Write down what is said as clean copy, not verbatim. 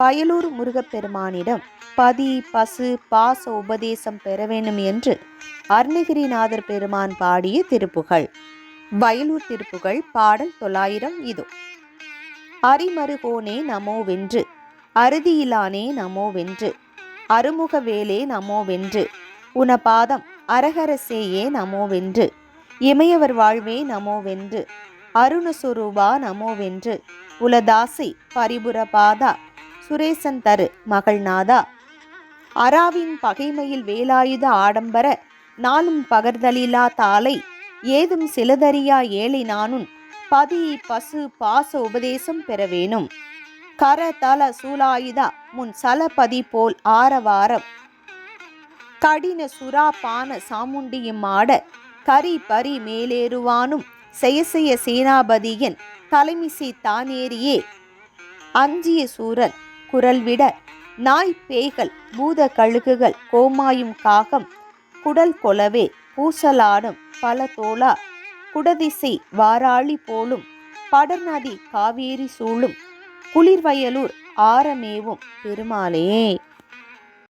வயலூர் முருகப்பெருமானிடம் பதி பசு பாச உபதேசம் பெற வேண்டும் என்று அருணகிரிநாதர் பெருமான் பாடிய திருப்புகழ். வயலூர் திருப்புகழ் பாடல் 900. இது அரிமருகோனே நமோவென்று, அறுதியிலானே நமோவென்று, அருமுக வேலே நமோவென்று, உனபாதம் அரகரசேயே நமோவென்று, இமையவர் வாழ்வே நமோவென்று, அருணசுரூபா நமோவென்று, உலதாசை பரிபுரபாதா சுரேசன் தரு மகள்நாதா, அராவின் பகைமையில் வேலாயுத ஆடம்பர நாளும் பகர்தலிலா தாளை ஏதும் சிலதறியா ஏழை நானுன் பதி பசு பாச உபதேசம் பெறவேணும். கர தல சூலாயுதா முன் சலபதி போல் ஆரவாரம் கடின சுரா பான சாமுண்டியும் ஆட கரி பரி மேலேறுவானும் செய்ய சேனாபதியன் தலைமிசை தானேறியே அஞ்சிய சூரன் குரல் விட நாய் பேய்கள் பூத கழுகுகள் கோமாயும் காகம் குடல் கொலவே பூசலாடும் பல தோளா குடதிசை வாராளி போலும் படர்நதி காவேரி சூழும் குளிர்வயலூர் ஆரமேவும் பெருமாளே.